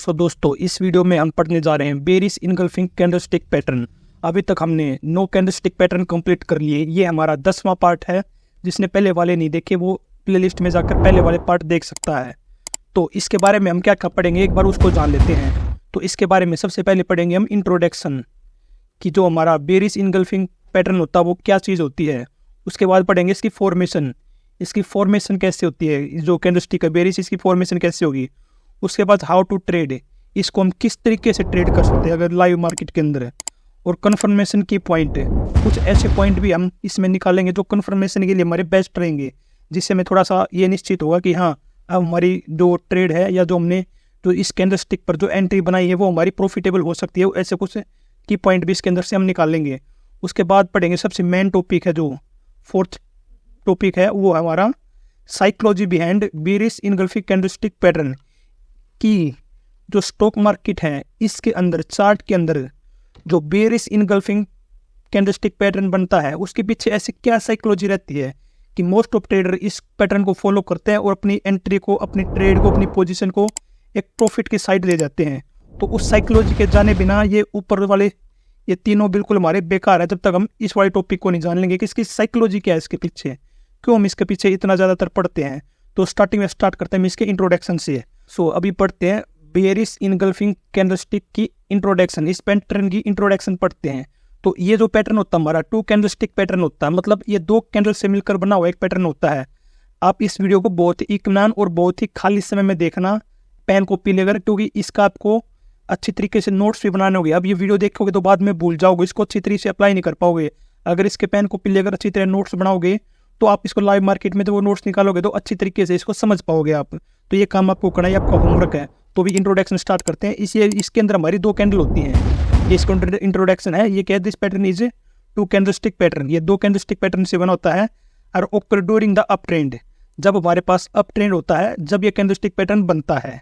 दोस्तों इस वीडियो में हम पढ़ने जा रहे हैं बेरिश इनगल्फिंग कैंडलस्टिक पैटर्न। अभी तक हमने 9 कैंडलस्टिक पैटर्न कंप्लीट कर लिए। ये हमारा 10वां पार्ट है। जिसने पहले वाले नहीं देखे वो प्लेलिस्ट में जाकर पहले वाले पार्ट देख सकता है। तो इसके बारे में हम क्या क्या पढ़ेंगे एक बार उसको जान लेते हैं। तो इसके बारे में सबसे पहले पढ़ेंगे हम इंट्रोडक्शन कि जो हमारा बेरिश इनगल्फिंग पैटर्न होता है वो क्या चीज़ होती है। उसके बाद पढ़ेंगे इसकी फॉर्मेशन कैसे होती है, जो कैंडलस्टिक है बेरिश इसकी फॉर्मेशन कैसे होगी। उसके बाद हाउ टू ट्रेड, इसको हम किस तरीके से ट्रेड कर सकते हैं अगर लाइव मार्केट के अंदर है। और कन्फर्मेशन की पॉइंट है, कुछ ऐसे पॉइंट भी हम इसमें निकालेंगे जो कन्फर्मेशन के लिए हमारे बेस्ट रहेंगे, जिससे हमें थोड़ा सा ये निश्चित होगा कि हाँ अब हमारी जो ट्रेड है या जो हमने जो इस कैंडलस्टिक पर जो एंट्री बनाई है वो हमारी प्रॉफिटेबल हो सकती है। ऐसे कुछ की पॉइंट भी इसके अंदर से हम निकालेंगे। उसके बाद पढ़ेंगे सबसे मेन टॉपिक है, जो 4th टॉपिक है वो हमारा psychology behind bearish engulfing candlestick pattern की जो स्टॉक मार्केट है इसके अंदर चार्ट के अंदर जो बेरिश इनगल्फिंग कैंडलस्टिक पैटर्न बनता है उसके पीछे ऐसी क्या साइकोलॉजी रहती है कि मोस्ट ऑफ ट्रेडर इस पैटर्न को फॉलो करते हैं और अपनी एंट्री को, अपनी ट्रेड को, अपनी पोजीशन को एक प्रॉफिट की साइड ले जाते हैं। तो उस साइकोलॉजी के जाने बिना ये ऊपर वाले ये तीनों बिल्कुल हमारे बेकार है जब तक हम इस वाले टॉपिक को नहीं जान लेंगे कि इसकी साइकोलॉजी क्या है, इसके पीछे क्यों हम इसके पीछे इतना ज़्यादातर पढ़ते हैं। तो स्टार्टिंग में स्टार्ट करते हैं इसके इंट्रोडक्शन से। अभी पढ़ते हैं बेरिश इनगल्फिंग कैंडलस्टिक की इंट्रोडक्शन, इस पैटर्न की इंट्रोडक्शन पढ़ते हैं। तो ये जो पैटर्न होता है हमारा 2 कैंडलस्टिक पैटर्न होता है, मतलब ये 2 कैंडल से मिलकर बना हुआ एक पैटर्न होता है। आप इस वीडियो को बहुत ही इत्मीनान और बहुत ही खाली समय में देखना, पेन कॉपी लेकर, क्योंकि इसका आपको अच्छी तरीके से नोट्स भी बनाने होंगे। अब ये वीडियो देखोगे तो बाद में भूल जाओगे, इसको अच्छी तरीके से अप्लाई नहीं कर पाओगे। अगर इसके पेन कॉपी लेकर अच्छी तरह नोट्स बनाओगे तो आप इसको लाइव मार्केट में तो वो नोट्स निकालोगे तो अच्छी तरीके से इसको समझ पाओगे आप। तो ये काम आपको करना है, आपका होमवर्क है। तो भी इंट्रोडक्शन स्टार्ट करते हैं। इसके अंदर हमारी 2 कैंडल होती हैं। ये इसका इंट्रोडक्शन है। ये क्या है, this pattern is 2 candlestick pattern. ये 2 कैंडलस्टिक पैटर्न से बना होता है और ओकर ड्यूरिंग द अप ट्रेंड, जब हमारे पास अप ट्रेंड होता है जब ये कैंडलस्टिक पैटर्न बनता है।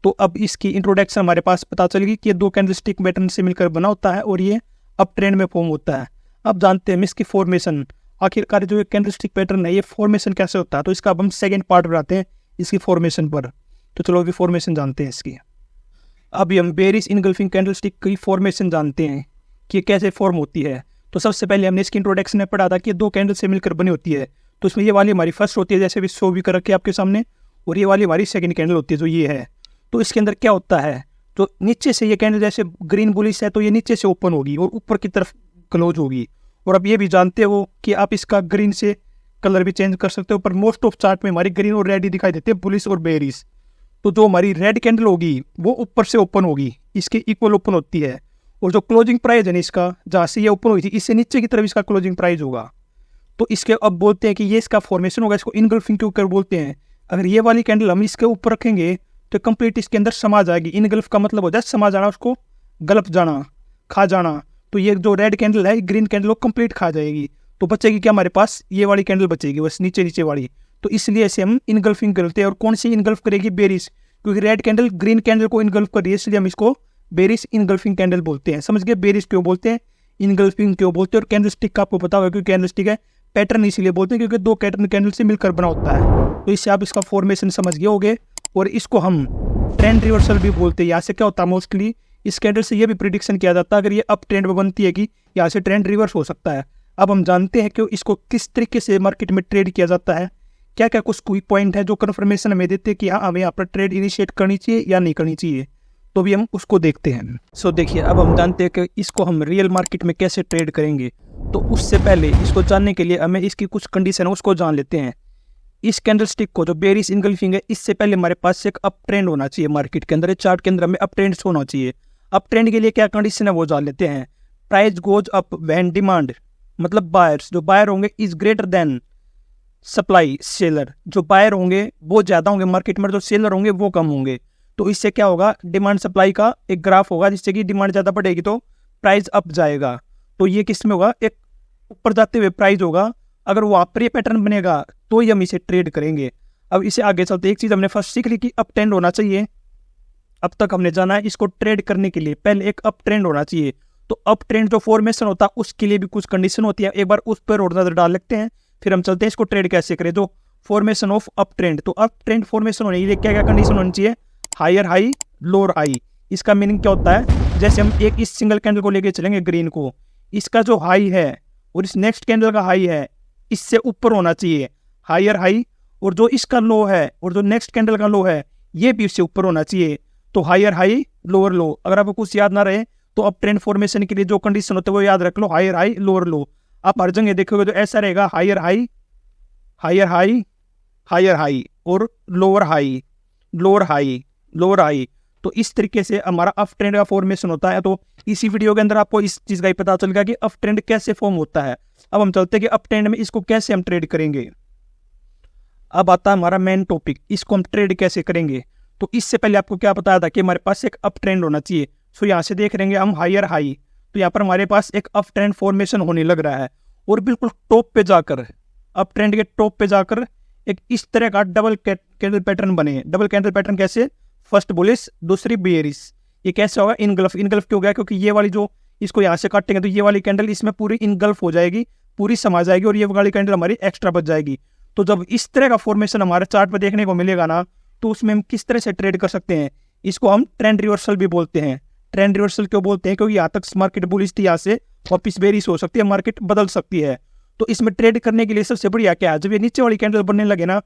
तो अब इसकी इंट्रोडक्शन हमारे पास पता चलेगी कि ये 2 कैंडलस्टिक पैटर्न से मिलकर बना होता है और ये अप ट्रेंड में फॉर्म होता है। अब जानते हैं इसकी फॉर्मेशन, आखिरकार जो कैंडलस्टिक पैटर्न है ये फॉर्मेशन कैसे होता है। तो इसका अब हम सेकंड पार्ट बनाते हैं इसकी फॉर्मेशन पर। तो चलो अभी फॉर्मेशन जानते हैं इसकी। अभी हम बेरिश इनगल्फिंग कैंडलस्टिक की फॉर्मेशन जानते हैं कि कैसे फॉर्म होती है। तो सबसे पहले हमने इसकी इंट्रोडक्शन में पढ़ा था कि 2 कैंडल से मिलकर बनी होती है। तो इसमें ये वाली हमारी फर्स्ट होती है, जैसे भी शो भी कर रखी है आपके सामने, और ये वाली हमारी सेकंड कैंडल होती है जो ये है। तो इसके अंदर क्या होता है, तो नीचे से ये कैंडल जैसे ग्रीन बुलिश है तो ये नीचे से ओपन होगी और ऊपर की तरफ क्लोज होगी। और अब ये भी जानते हो कि आप इसका ग्रीन से कलर भी चेंज कर सकते हो, पर मोस्ट ऑफ चार्ट में हमारी ग्रीन और रेड ही दिखाई देते हैं, बुलिश और बेरिश। तो जो हमारी रेड कैंडल होगी वो ऊपर से ओपन होगी, इसके इक्वल ओपन होती है। और जो क्लोजिंग प्राइस है ना इसका, जहाँ से ये ओपन हुई थी इससे नीचे की तरफ इसका क्लोजिंग प्राइस होगा। तो इसके अब बोलते हैं कि ये इसका फॉर्मेशन होगा, इसको इनगल्फिंग क्यों कर बोलते हैं। अगर ये वाली कैंडल हम इसके ऊपर रखेंगे तो कंप्लीट इसके अंदर समा जाएगी। इनगल्फ का मतलब हो जाए समा जाना, उसको गलप जाना, खा जाना। तो ये जो रेड कैंडल है ग्रीन कैंडल को कंप्लीट खा जाएगी। तो बचेगी क्या हमारे पास, ये वाली कैंडल बचेगी बस नीचे वाली। तो इसलिए ऐसे हम इनगल्फिंग करते हैं। और कौन सी इनगल्फ करेगी, बेरिश, क्योंकि रेड कैंडल ग्रीन कैंडल को इनगल्फ कर रही है, इसलिए हम इसको बेरिश इनगल्फिंग कैंडल बोलते हैं। समझ गए, बेरिश क्यों बोलते हैं, इनगल्फिंग क्यों बोलते हैं। और कैंडलस्टिक का आपको पता होगा क्योंकि कैंडलस्टिक है, पैटर्न इसलिए बोलते हैं क्योंकि 2 कैंडल से मिलकर बना होता है। तो इससे आप इसका फॉर्मेशन समझ गए होगे। और इसको हम ट्रेंड रिवर्सल भी बोलते हैं। यहाँ से क्या होता है, मोस्टली इस कैंडल से ये भी प्रिडिक्शन किया जाता है अगर ये अप ट्रेंड में बनती है कि यहाँ से ट्रेंड रिवर्स हो सकता है। अब हम जानते हैं कि इसको किस तरीके से मार्केट में ट्रेड किया जाता है, क्या क्या कुछ कोई पॉइंट है जो कन्फर्मेशन हमें देते हैं कि हाँ हमें यहाँ पर ट्रेड इनिशिएट करनी चाहिए या नहीं करनी चाहिए। तो भी हम उसको देखते हैं। देखिए अब हम जानते हैं कि इसको हम रियल मार्केट में कैसे ट्रेड करेंगे। तो उससे पहले इसको जानने के लिए हमें इसकी कुछ कंडीशन है उसको जान लेते हैं। इस कैंडलस्टिक को जो बेरिश इनगल्फिंग है इससे पहले हमारे पास एक अप ट्रेंड होना चाहिए मार्केट के अंदर, चार्ट के अंदर हमें अप ट्रेंड होना चाहिए। अप ट्रेंड के लिए क्या कंडीशन है वो जान लेते हैं। Price goes up when demand, मतलब बायर्स, जो बायर होंगे is greater than supply seller, जो बायर होंगे वो ज़्यादा होंगे मार्केट में, जो सेलर होंगे वो कम होंगे। तो इससे क्या होगा, डिमांड सप्लाई का एक ग्राफ होगा, जिससे कि डिमांड ज़्यादा बढ़ेगी तो प्राइस अप जाएगा। तो ये किस में होगा, एक ऊपर जाते हुए प्राइस होगा। अगर वहाँ पर ये पैटर्न बनेगा तो ही हम इसे ट्रेड करेंगे। अब इसे आगे चलते एक चीज़ हमने फर्स्ट सीख ली कि अप ट्रेंड होना चाहिए। अब तक हमने जाना है इसको ट्रेड करने के लिए पहले एक अप ट्रेंड होना चाहिए। तो अप ट्रेंड जो फॉर्मेशन होता है उसके लिए भी कुछ कंडीशन होती है, एक बार उस पर और नजर डाल लेते हैं, फिर हम चलते हैं इसको ट्रेड कैसे करें। तो फॉर्मेशन ऑफ अप ट्रेंड, तो अप ट्रेंड फॉर्मेशन होने के लिए क्या क्या कंडीशन होनी चाहिए, हायर हाई लोअर हाई। इसका मीनिंग क्या होता है, जैसे हम एक इस सिंगल कैंडल को लेके चलेंगे ग्रीन को, इसका जो हाई है और इस नेक्स्ट कैंडल का हाई है इससे ऊपर होना चाहिए, हायर हाई, और जो इसका लो है और जो नेक्स्ट कैंडल का लो है ये भी इससे ऊपर होना चाहिए। तो हायर हाई लोअर लो। अगर आपको कुछ याद ना रहे तो अब ट्रेंड फॉर्मेशन के लिए जो कंडीशन होते हैं वो याद रख लो, हायर हाई लोअर लो। आप हर जगह देखोगे तो ऐसा रहेगा, higher high higher high higher high और lower high lower high lower high. तो इस तरीके से हमारा अप ट्रेंड का फॉर्मेशन होता है। तो इसी वीडियो के अंदर आपको इस चीज़ का ही पता चल गया कि अप ट्रेंड कैसे फॉर्म होता है। अब हम चलते हैं कि अप ट्रेंड में इसको कैसे हम ट्रेड करेंगे। अब आता है हमारा मेन टॉपिक, इसको हम ट्रेड कैसे करेंगे। तो इससे पहले आपको क्या बताया था कि हमारे पास एक अप ट्रेंड होना चाहिए। सो यहाँ से देख रहेंगे हम हायर हाई, तो यहाँ पर हमारे पास एक अप ट्रेंड फॉर्मेशन होने लग रहा है और बिल्कुल टॉप पे जाकर, अप ट्रेंड के टॉप पे जाकर एक इस तरह का डबल कैंडल पैटर्न बने। डबल कैंडल पैटर्न कैसे, फर्स्ट बुलिश दूसरी बेयरिश। ये कैसे होगा, इनगल्फ। इनगल्फ क्यों गया, क्योंकि ये वाली जो इसको यहाँ से काटेंगे तो ये वाली कैंडल इसमें पूरी इनगल्फ हो जाएगी, पूरी समा जाएगी और ये वाली कैंडल हमारी एक्स्ट्रा बच जाएगी। तो जब इस तरह का फॉर्मेशन हमारे चार्ट पर देखने को मिलेगा ना, तो उसमें हम किस तरह से ट्रेड कर सकते हैं। इसको हम ट्रेंड रिवर्सल भी बोलते हैं। ट्रेंड रिवर्सल क्यों बोलते हैं, क्योंकि यहाँ तक मार्केट बुलिश थी, यहाँ से वापिस बेरिश हो सकती है, मार्केट बदल सकती है। तो इसमें ट्रेड करने के लिए सबसे बढ़िया क्या है, जब ये नीचे वाली कैंडल बनने लगे ना,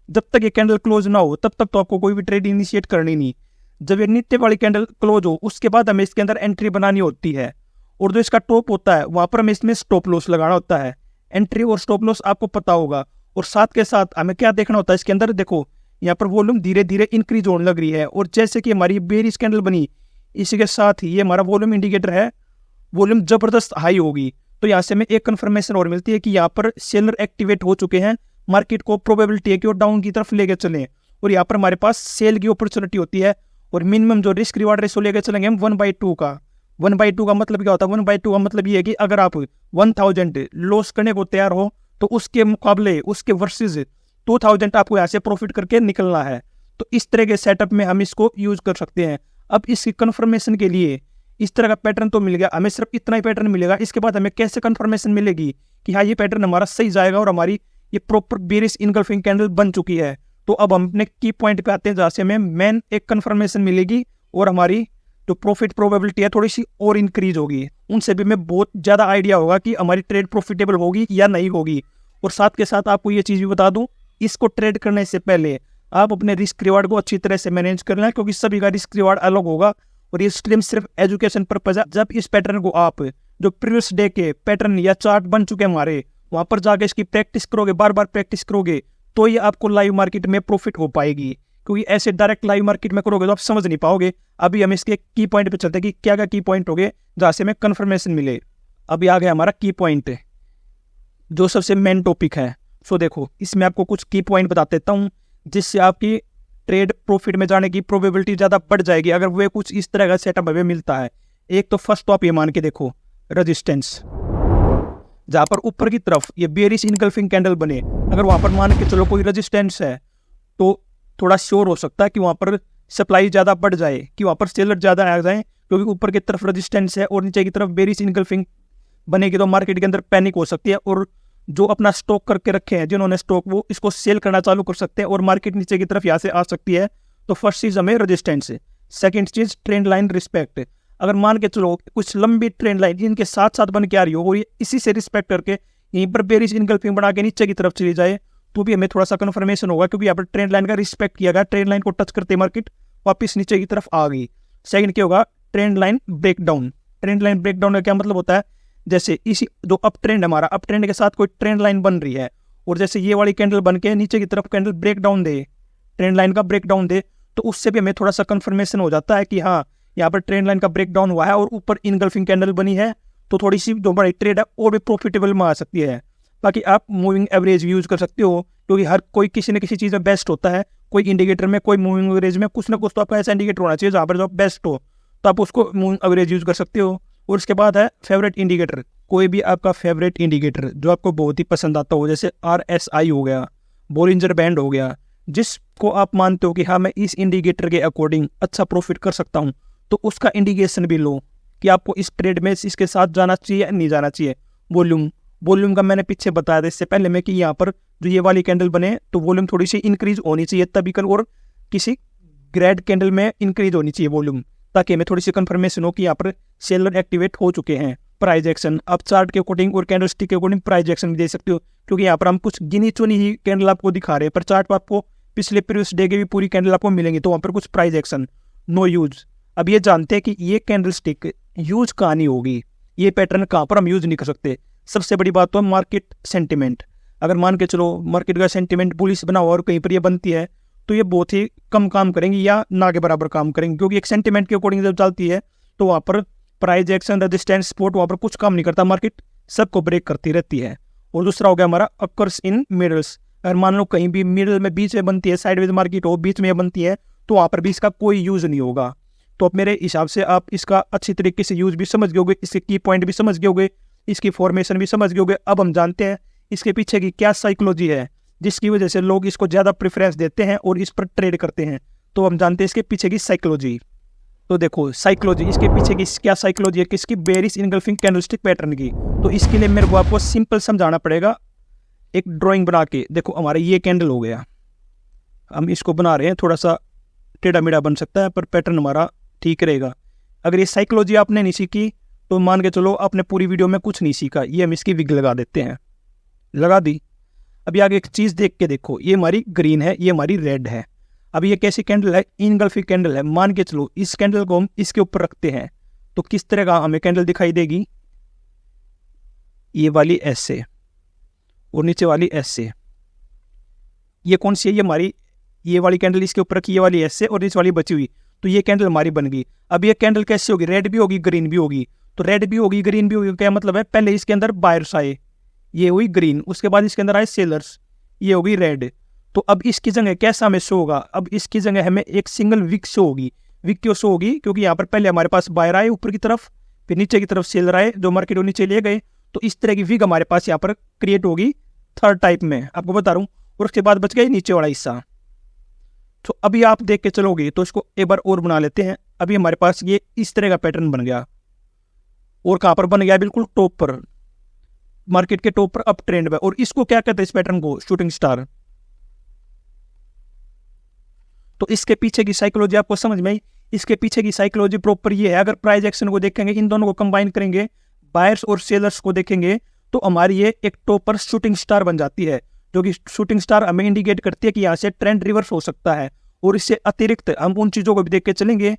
जब तक ये कैंडल क्लोज ना हो तब तक तो आपको कोई भी ट्रेड इनिशिएट करनी नहीं। जब ये नीचे वाली कैंडल क्लोज हो उसके बाद हमें इसके अंदर एंट्री बनानी होती है, और जो इसका टॉप होता है वहां पर हमें इसमें स्टॉप लॉस लगाना होता है। एंट्री और स्टॉप लॉस आपको पता होगा। और साथ के साथ हमें क्या देखना होता है, इसके अंदर देखो यहाँ पर वॉल्यूम धीरे धीरे इंक्रीज होने लग रही है, और जैसे कि हमारी बेरिश कैंडल बनी इसी के साथ ही ये हमारा वॉल्यूम इंडिकेटर है, वॉल्यूम जबरदस्त हाई होगी। तो यहाँ से हमें एक कंफर्मेशन और मिलती है कि यहाँ पर सेलर एक्टिवेट हो चुके हैं, मार्केट को प्रोबेबिलिटी है कि वो डाउन की तरफ लेके चलें, और यहाँ पर हमारे पास सेल की अपॉर्चुनिटी होती है। और मिनिमम जो रिस्क रिवार्ड रेशो लेके चलेंगे हम 1/2 का। 1/2 का मतलब क्या होता है, 1/2 का मतलब ये है कि अगर आप 1000 लॉस करने को तैयार हो तो उसके मुकाबले, उसके वर्सेस 2000 आपको यहाँ से प्रॉफिट करके निकलना है। तो इस तरह के सेटअप में हम इसको यूज कर सकते हैं। अब इसकी कंफर्मेशन के लिए इस तरह का पैटर्न तो मिल गया, हमें सिर्फ इतना ही पैटर्न मिलेगा। इसके बाद हमें कैसे कंफर्मेशन मिलेगी कि हाँ ये पैटर्न हमारा सही जाएगा और हमारी ये प्रॉपर बेरिश इनगल्फिंग कैंडल बन चुकी है। तो अब हम अपने की पॉइंट पे आते हैं जहाँ से हमें मेन एक कंफर्मेशन मिलेगी और हमारी जो प्रॉफिट प्रोबेबिलिटी है थोड़ी सी और इंक्रीज होगी। उनसे भी हमें बहुत ज़्यादा आइडिया होगा कि हमारी ट्रेड प्रॉफिटेबल होगी या नहीं होगी। और साथ के साथ आपको ये चीज़ भी बता दूं, इसको ट्रेड करने से पहले आप अपने रिस्क रिवार्ड को अच्छी तरह से मैनेज कर लें, क्योंकि सभी का रिस्क रिवार्ड अलग होगा और ये स्ट्रीम सिर्फ एजुकेशन पर्पज है। जब इस पैटर्न को आप जो प्रीवियस डे के पैटर्न या चार्ट बन चुके हैं हमारे, वहां पर जाके इसकी प्रैक्टिस करोगे, बार बार प्रैक्टिस करोगे, तो ये आपको लाइव मार्केट में प्रॉफिट हो पाएगी। क्योंकि ऐसे डायरेक्ट लाइव मार्केट में करोगे तो आप समझ नहीं पाओगे। अभी हम इसके की पॉइंट पे चलते हैं कि क्या क्या की पॉइंट हो गए जहाँ से हमें कन्फर्मेशन मिले। अभी आ गया हमारा की पॉइंट जो सबसे मेन टॉपिक है। सो देखो इसमें आपको कुछ की पॉइंट बता देता हूँ जिससे आपकी ट्रेड प्रॉफिट में जाने की प्रोबेबिलिटी ज़्यादा बढ़ जाएगी अगर वे कुछ इस तरह का सेटअप हमें मिलता है। एक तो फर्स्ट तो आप ये मान के देखो, रेजिस्टेंस जहाँ पर ऊपर की तरफ ये बेरिश इनगल्फिंग कैंडल बने, अगर वहाँ पर मान के चलो कोई रेजिस्टेंस है तो थोड़ा श्योर हो सकता है कि वहाँ पर सप्लाई ज़्यादा बढ़ जाए, कि वहाँ पर सेलर ज़्यादा आ जाए, क्योंकि ऊपर की तरफ रेजिस्टेंस है और नीचे की तरफ बेरिश इनगल्फिंग बनेगी तो मार्केट के अंदर पैनिक हो सकती है। और जो अपना स्टॉक करके रखे हैं जिन्होंने स्टॉक, वो इसको सेल करना चालू कर सकते हैं और मार्केट नीचे की तरफ यहाँ से आ सकती है। तो फर्स्ट चीज़ हमें रेजिस्टेंस। सेकंड चीज़ ट्रेंड लाइन रिस्पेक्ट। अगर मान के चलो कुछ लंबी ट्रेंड लाइन इनके साथ साथ बन के आ रही हो और ये इसी से रिस्पेक्ट करके यहीं पर बेरिश इनगल्फिंग बना के नीचे की तरफ चली जाए तो भी हमें थोड़ा सा कन्फर्मेशन होगा, क्योंकि यहाँ पर ट्रेंड लाइन का रिस्पेक्ट किया गया, ट्रेंड लाइन को टच करते मार्केट वापस नीचे की तरफ आ गई। सेकंड क्या होगा, trend line breakdown. Trend line breakdown का क्या मतलब होता है, जैसे इसी जो अप ट्रेंड हमारा अप ट्रेंड के साथ कोई ट्रेंड लाइन बन रही है और जैसे ये वाली कैंडल बन के नीचे की तरफ कैंडल ब्रेकडाउन दे, ट्रेंड लाइन का ब्रेकडाउन दे, तो उससे भी हमें थोड़ा सा कंफर्मेशन हो जाता है कि हाँ यहाँ पर ट्रेंड लाइन का ब्रेकडाउन हुआ है और ऊपर इनगल्फिंग कैंडल बनी है, तो थोड़ी सी जो बड़ी ट्रेड है और भी प्रॉफिटेबल में आ सकती है। बाकी आप मूविंग एवरेज यूज कर सकते हो, क्योंकि हर कोई किसी न किसी चीज़ में बेस्ट होता है। कोई इंडिकेटर में, कोई मूविंग एवरेज में कुछ ना कुछ तो आपका ऐसा इंडिकेटर होना चाहिए जहाँ पर जो बेस्ट हो, तो आप उसको मूविंग एवरेज यूज कर सकते हो। और उसके बाद है फेवरेट इंडिकेटर। कोई भी आपका फेवरेट इंडिकेटर जो आपको बहुत ही पसंद आता हो, जैसे RSI हो गया, बोलिंजर बैंड हो गया, जिसको आप मानते हो कि हाँ मैं इस इंडिकेटर के अकॉर्डिंग अच्छा प्रॉफिट कर सकता हूँ, तो उसका इंडिकेशन भी लो कि आपको इस ट्रेड में इसके साथ जाना चाहिए या नहीं जाना चाहिए। वॉल्यूम का मैंने पीछे बताया था इससे पहले में कि यहाँ पर जो ये वाली कैंडल बने तो वॉल्यूम थोड़ी सी इंक्रीज होनी चाहिए तभी कल, और किसी ग्रेड कैंडल में इंक्रीज होनी चाहिए वॉल्यूम, ताकि हमें थोड़ी सी कंफर्मेशन हो कि यहाँ पर सेलर एक्टिवेट हो चुके हैं। प्राइस एक्शन, आप चार्ट के अकॉर्डिंग और कैंडलस्टिक के अकॉर्डिंग प्राइस एक्शन भी दे सकते हो, क्योंकि यहाँ पर हम कुछ गिनी चुनी ही कैंडल आपको दिखा रहे हैं, पर चार्ट पर आपको पिछले प्रीवियस डे के भी पूरी कैंडल आपको मिलेंगी, तो वहाँ पर कुछ प्राइस एक्शन, नो यूज। अब ये जानते हैं कि ये कैंडलस्टिक यूज कहाँ नहीं होगी, ये पैटर्न कहाँ पर हम यूज नहीं कर सकते। सबसे बड़ी बात तो है मार्केट सेंटिमेंट। अगर मान के चलो मार्केट का सेंटिमेंट बुलिश बना हुआ और कहीं पर ये बनती है, तो ये बहुत ही कम काम करेंगी या ना के बराबर काम करेंगे, क्योंकि एक सेंटिमेंट के अकॉर्डिंग जब चलती है तो वहाँ पर प्राइस एक्शन, रेजिस्टेंस, सपोर्ट वहाँ पर कुछ काम नहीं करता, मार्केट सबको ब्रेक करती रहती है। और दूसरा हो गया हमारा अकर्स इन मिडल्स। अगर मान लो कहीं भी मिडल में बीच में बनती है, साइडवेज मार्केट हो बीच में बनती है, तो वहाँ पर भी इसका कोई यूज नहीं होगा। तो अब मेरे हिसाब से आप इसका अच्छी तरीके से यूज भी समझ गए होगे, इसके की पॉइंट भी समझ गए होगे, इसकी फॉर्मेशन भी समझ गए होगे। अब हम जानते हैं इसके पीछे की क्या साइकोलॉजी है, जिसकी वजह से लोग इसको ज़्यादा प्रेफरेंस देते हैं और इस पर ट्रेड करते हैं। तो हम जानते हैं इसके पीछे की साइकोलॉजी। तो देखो साइकोलॉजी, इसके पीछे की क्या साइकोलॉजी है, किसकी, बेरिश इनगल्फिंग कैंडलस्टिक पैटर्न की। तो इसके लिए मेरे को आपको सिंपल समझाना पड़ेगा, एक ड्राइंग बना के। देखो हमारा ये कैंडल हो गया, हम इसको बना रहे हैं, थोड़ा सा टेढ़ा मेढ़ा बन सकता है पर पैटर्न हमारा ठीक रहेगा। अगर ये साइकोलॉजी आपने नहीं सीखी तो मान के चलो आपने पूरी वीडियो में कुछ नहीं सीखा। ये हम इसकी विग लगा देते हैं, लगा दी। अभी आगे एक चीज़ देख के देखो, ये हमारी ग्रीन है, ये हमारी रेड है। अब ये कैसी कैंडल है, इनगल्फिंग कैंडल है। मान के चलो इस कैंडल को हम इसके ऊपर रखते हैं, तो किस तरह का हमें कैंडल दिखाई देगी, ये वाली ऐसे और नीचे वाली ऐसे। ये कौन सी है, ये हमारी ये वाली कैंडल इसके ऊपर रखी, ये वाली ऐसे और इस वाली बची हुई, तो ये कैंडल हमारी बन गई। अब ये कैंडल कैसी होगी, रेड भी होगी ग्रीन भी होगी। तो रेड भी होगी ग्रीन भी होगी, क्या मतलब है, पहले इसके अंदर बायर्स आए, ये हुई ग्रीन, उसके बाद इसके अंदर आए सेलर्स, ये होगी रेड। तो अब इसकी जगह कैसा हमें शो होगा, अब इसकी जगह हमें एक सिंगल विक शो होगी। विक क्यों शो होगी, क्योंकि यहाँ पर पहले हमारे पास बायर आए ऊपर की तरफ, फिर नीचे की तरफ सेलर आए जो मार्केट को नीचे ले गए, तो इस तरह की विक हमारे पास यहाँ पर क्रिएट होगी थर्ड टाइप में, आपको बता रहा हूँ। और उसके बाद बच गई नीचे वाला हिस्सा। तो अभी आप देख के चलोगे तो इसको एक बार और बना लेते हैं। अभी हमारे पास ये इस तरह का पैटर्न बन गया, और कहाँ पर बन गया, बिल्कुल टॉप पर, मार्केट के टॉप पर अप ट्रेंड में। और इसको क्या कहते हैं, इस पैटर्न को शूटिंग स्टार। तो इसके पीछे की साइकोलॉजी आपको समझ में आई। इसके पीछे की साइकोलॉजी प्रॉपर ये है, अगर प्राइस एक्शन को देखेंगे, इन दोनों को कंबाइन करेंगे, बायर्स और सेलर्स को देखेंगे, तो हमारी ये एक टॉप पर शूटिंग स्टार बन जाती है, जो कि शूटिंग स्टार हमें इंडिकेट करती है कि यहाँ से ट्रेंड रिवर्स हो सकता है। और इससे अतिरिक्त हम उन चीज़ों को भी देख के चलेंगे,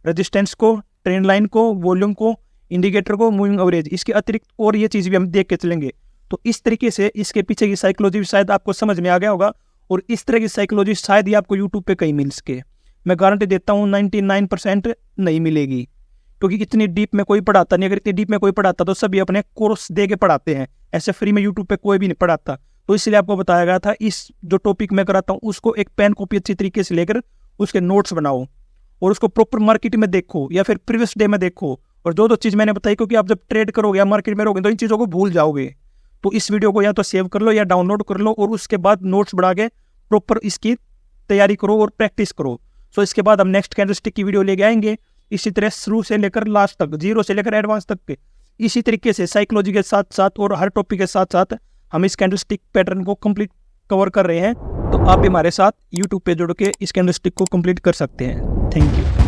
रेजिस्टेंस को, ट्रेंड लाइन को, वॉल्यूम को, इंडिकेटर को, मूविंग एवरेज, इसके अतिरिक्त और ये चीज़ भी हम देख के चलेंगे। तो इस तरीके से इसके पीछे की साइकोलॉजी भी शायद आपको समझ में आ गया होगा, और इस तरह की साइकोलॉजी शायद ही आपको यूट्यूब पे कहीं मिल सके। मैं गारंटी देता हूँ 99% नहीं मिलेगी, क्योंकि इतनी डीप में कोई पढ़ाता नहीं। अगर इतनी डीप में कोई पढ़ाता तो सभी अपने कोर्स दे के पढ़ाते हैं, ऐसे फ्री में यूट्यूब पे कोई भी नहीं पढ़ाता। तो इसलिए आपको बताया गया था, इस जो टॉपिक मैं कराता हूँ उसको एक पेन कॉपी अच्छी तरीके से लेकर उसके नोट्स बनाओ, और उसको प्रॉपर मार्केट में देखो या फिर प्रीवियस डे में देखो, और जो चीज़ मैंने बताई, क्योंकि आप जब ट्रेड करोगे या मार्केट में रहोगे तो इन चीज़ों को भूल जाओगे। तो इस वीडियो को या तो सेव कर लो या डाउनलोड कर लो, और उसके बाद नोट्स बना के प्रॉपर इसकी तैयारी करो और प्रैक्टिस करो। सो इसके बाद हम नेक्स्ट कैंडलस्टिक की वीडियो लेके आएंगे, इसी तरह शुरू से लेकर लास्ट तक, जीरो से लेकर एडवांस तक के, इसी तरीके से साइकोलॉजी के साथ साथ और हर टॉपिक के साथ साथ हम इस कैंडलस्टिक पैटर्न को कंप्लीट कवर कर रहे हैं। तो आप भी हमारे साथ यूट्यूब पे जुड़ के इस कैंडलस्टिक को कंप्लीट कर सकते हैं। Thank you.